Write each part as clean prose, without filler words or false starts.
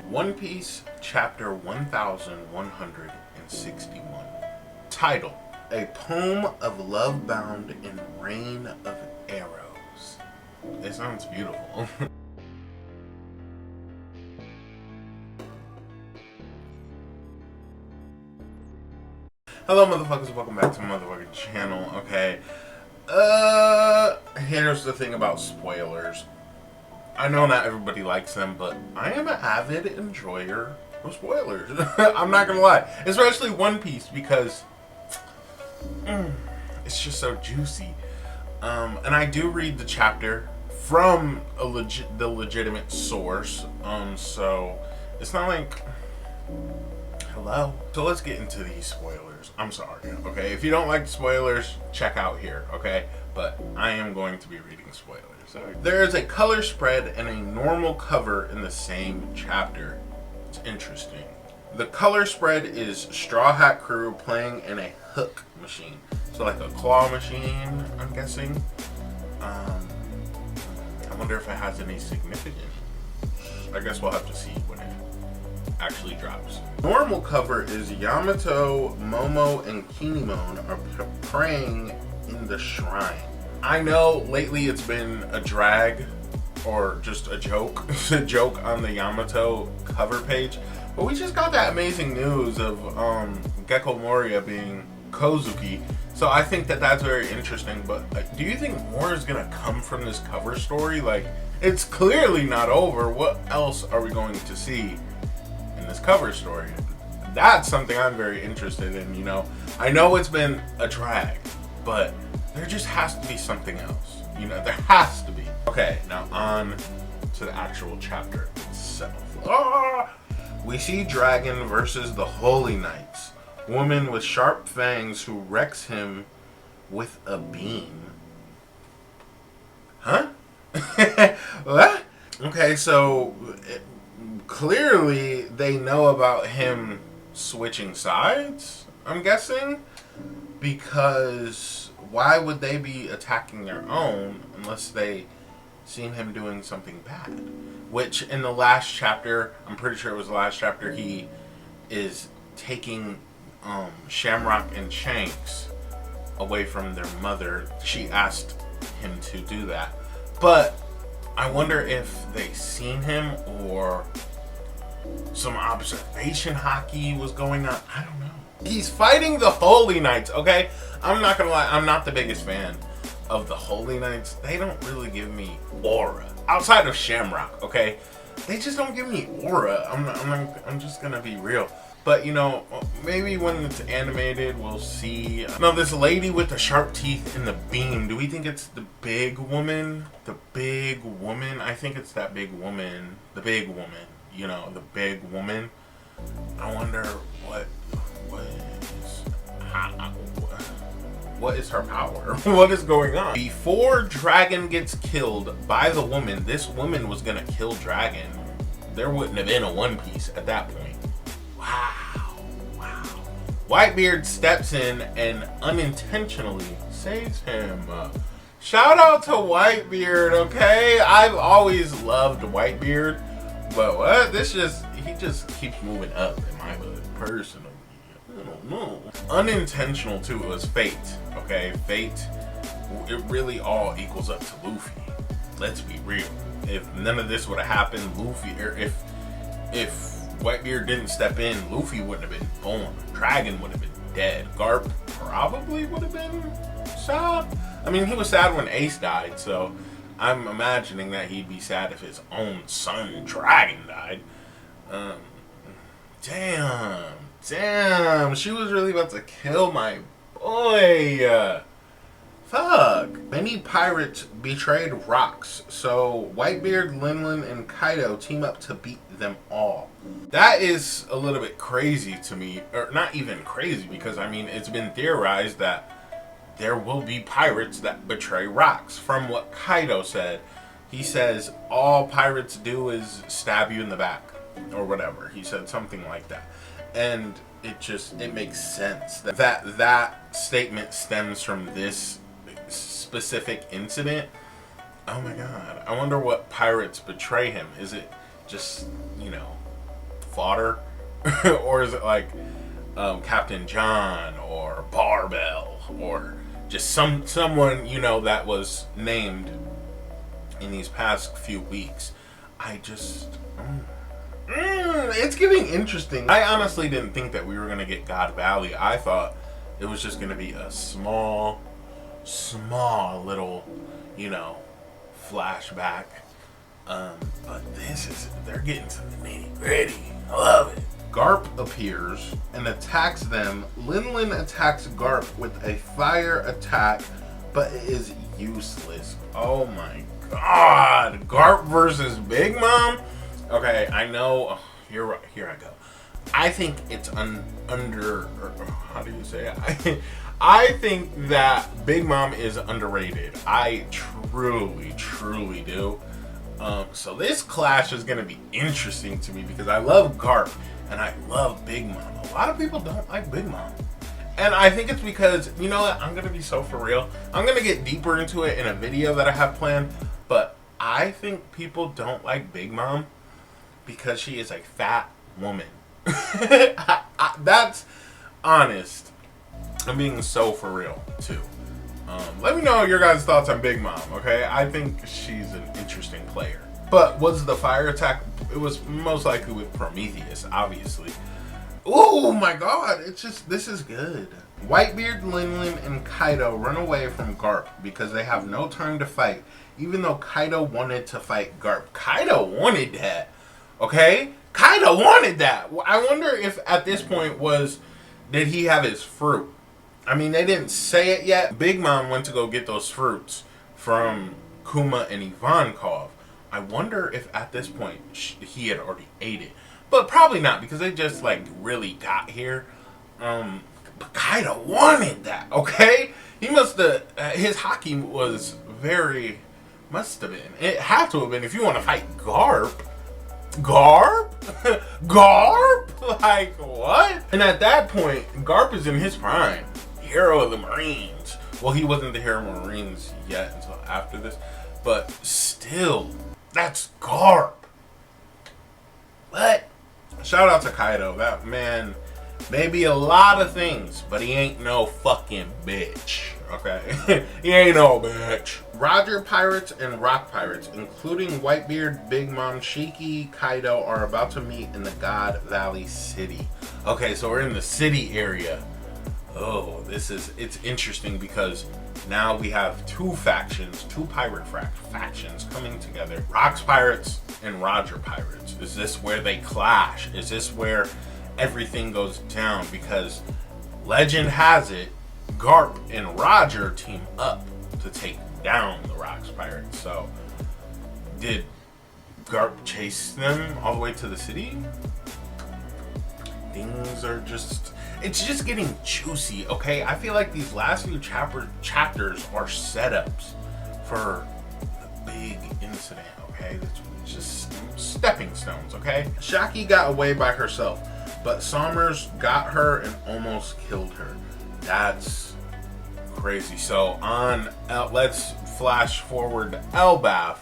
One Piece, Chapter 1161. Title: A Poem of Love Bound in Rain of Arrows. It sounds beautiful. Hello, motherfuckers. Welcome back to my motherfucking channel. Okay. Here's the thing about spoilers. I know not everybody likes them, but I am an avid enjoyer of spoilers. I'm not gonna lie. Especially One Piece, because it's just so juicy. And I do read the chapter from the legitimate source. So it's not like, hello. So let's get into these spoilers. I'm sorry, okay? If you don't like spoilers, check out here, okay? But I am going to be reading spoilers. There is a color spread and a normal cover in the same chapter. It's interesting. The color spread is Straw Hat Crew playing in a hook machine. So like a claw machine, I'm guessing. I wonder if it has any significance. I guess we'll have to see when it actually drops. Normal cover is Yamato, Momo, and Kinemon are praying in the shrine. I know lately it's been a drag or just a joke, a joke on the Yamato cover page, but we just got that amazing news of Gecko Moria being Kozuki, so I think that that's very interesting. But do you think more is gonna come from this cover story? Like, it's clearly not over. What else are we going to see in this cover story? That's something I'm very interested in. You know, I know it's been a drag, but there just has to be something else. You know, there has to be. Okay, now on to the actual chapter itself. We see Dragon versus the Holy Knights. Woman with sharp fangs who wrecks him with a beam. Huh? What? Okay, so clearly they know about him switching sides, I'm guessing, because why would they be attacking their own unless they seen him doing something bad? Which in the last chapter, I'm pretty sure it was the last chapter, he is taking Shamrock and Shanks away from their mother. She asked him to do that. But I wonder if they seen him or some observation hockey was going on. I don't know. He's fighting the Holy Knights, okay? I'm not gonna lie, I'm not the biggest fan of the Holy Knights. They don't really give me aura. Outside of Shamrock, okay? They just don't give me aura. I'm just gonna be real. But, you know, maybe when it's animated, we'll see. Now, this lady with the sharp teeth and the beam, do we think it's the big woman? The big woman? I think it's that big woman. The big woman. You know, the big woman. I wonder what is her power? What is going on? Before Dragon gets killed by the woman, this woman was gonna kill Dragon. There wouldn't have been a One Piece at that point. Wow. Whitebeard steps in and unintentionally saves him. Shout out to Whitebeard, okay? I've always loved Whitebeard, but what? He just keeps moving up in my hood, personally. I don't know. Unintentional too, it was fate, okay? Fate, it really all equals up to Luffy. Let's be real. If none of this would have happened, Luffy, or if Whitebeard didn't step in, Luffy wouldn't have been born. Dragon would have been dead. Garp probably would have been sad. I mean, he was sad when Ace died, so I'm imagining that he'd be sad if his own son, Dragon, died. Damn, she was really about to kill my boy. Fuck. Many pirates betrayed rocks, so Whitebeard, Linlin, and Kaidou team up to beat them all. That is a little bit crazy to me, or not even crazy, because I mean, it's been theorized that there will be pirates that betray rocks. From what Kaidou said, he says all pirates do is stab you in the back, or whatever. He said something like that. And it makes sense that statement stems from this specific incident. Oh my god. I wonder what pirates betray him. Is it just, you know, fodder? Or is it like Captain John or Barbell or just someone, you know, that was named in these past few weeks? I just it's getting interesting. I honestly didn't think that we were gonna get God Valley. I thought it was just gonna be a small little, you know, flashback. But they're getting to the nitty gritty. I love it. Garp appears and attacks them. Lin attacks Garp with a fire attack, but it is useless. Oh my god. Garp versus Big Mom? Okay, I know. Oh, here I go. I think it's under. How do you say it? I think that Big Mom is underrated. I truly do. So this clash is going to be interesting to me because I love Garp and I love Big Mom. A lot of people don't like Big Mom. And I think it's because, you know what, I'm going to be so for real. I'm going to get deeper into it in a video that I have planned. But I think people don't like Big Mom because she is a fat woman. That's honest. I'm being so for real, too. Let me know your guys' thoughts on Big Mom, okay? I think she's an interesting player. But was the fire attack? It was most likely with Prometheus, obviously. Oh my god, this is good. Whitebeard, Lin, and Kaidou run away from Garp because they have no time to fight, even though Kaidou wanted to fight Garp. Kaidou wanted that, okay? Kaidou wanted that. I wonder if at this point did he have his fruit? I mean, they didn't say it yet. Big Mom went to go get those fruits from Kuma and Ivankov. I wonder if at this point he had already ate it. But probably not, because they just, like, really got here. But Kaidou wanted that, okay? He must have, his hockey was must have been. It had to have been if you want to fight Garp. Garp? Garp? Like, what? And at that point, Garp is in his prime. Hero of the Marines. Well, he wasn't the hero of the Marines yet until after this. But still, that's Garp. What? Shout out to Kaidou. That man may be a lot of things, but he ain't no fucking bitch. Okay? He ain't no bitch. Roger Pirates and Rock Pirates, including Whitebeard, Big Mom, Shiki, Kaidou, are about to meet in the God Valley City. Okay, so we're in the city area. Oh, it's interesting because now we have two pirate factions coming together. Rock's Pirates and Roger Pirates. Is this where they clash? Is this where everything goes down? Because legend has it, Garp and Roger team up to take down the Rock's Pirates. So, did Garp chase them all the way to the city? Things are it's just getting juicy, okay? I feel like these last few chapters are setups for the big incident, okay? It's just stepping stones, okay? Shaki got away by herself, but Sommers got her and almost killed her. That's crazy. So let's flash forward to elbaf.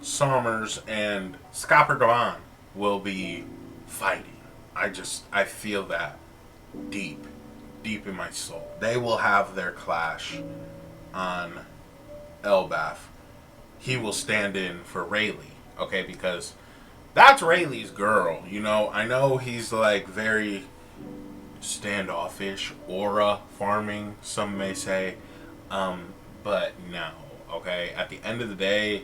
Sommers and Skapper will be fighting. I feel that deep in my soul. They will have their clash on elbaf. He will stand in for Rayleigh, okay, because that's Rayleigh's girl, you know. I know he's like very standoffish, aura farming, some may say, but no, okay. At the end of the day,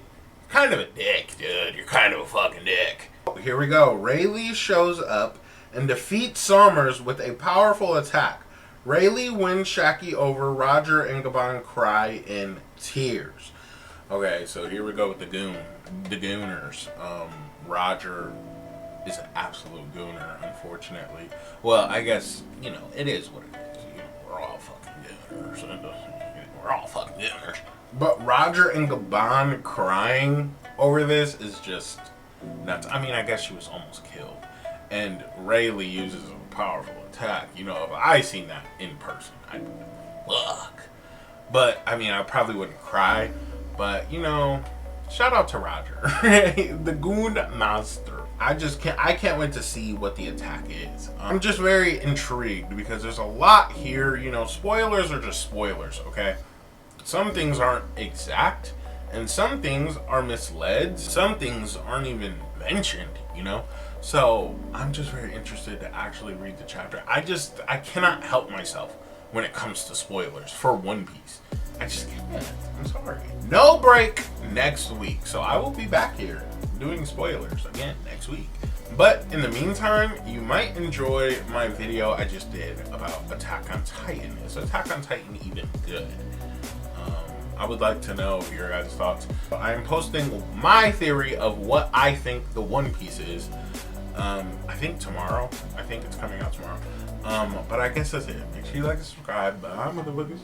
kind of a dick, dude. You're kind of a fucking dick. Here we go. Rayleigh shows up and defeats Sommers with a powerful attack. Rayleigh wins Shaki over. Roger and Gabon cry in tears. Okay, so here we go with the gooners. Roger is an absolute gooner, unfortunately. Well, I guess, you know, it is what it is. You know, we're all fucking gooners. We're all fucking gooners. But Roger and Gabon crying over this is just nuts. I mean, I guess she was almost killed. And Rayleigh uses a powerful attack. You know, if I seen that in person, I'd be like, fuck. But, I mean, I probably wouldn't cry. But, you know, shout out to Roger. The Goon Master. I can't wait to see what the attack is. I'm just very intrigued because there's a lot here. You know, spoilers are just spoilers, okay? Some things aren't exact, and some things are misled. Some things aren't even mentioned, you know? So I'm just very interested to actually read the chapter. I cannot help myself when it comes to spoilers for One Piece. I just can't. I'm sorry. No break next week. So I will be back here doing spoilers again next week. But in the meantime, you might enjoy my video I just did about Attack on Titan. Is Attack on Titan even good? I would like to know your guys' thoughts. I am posting my theory of what I think the One Piece is. I think tomorrow. I think it's coming out tomorrow. But I guess that's it. Make sure you like and subscribe. Bye, motherfuckers.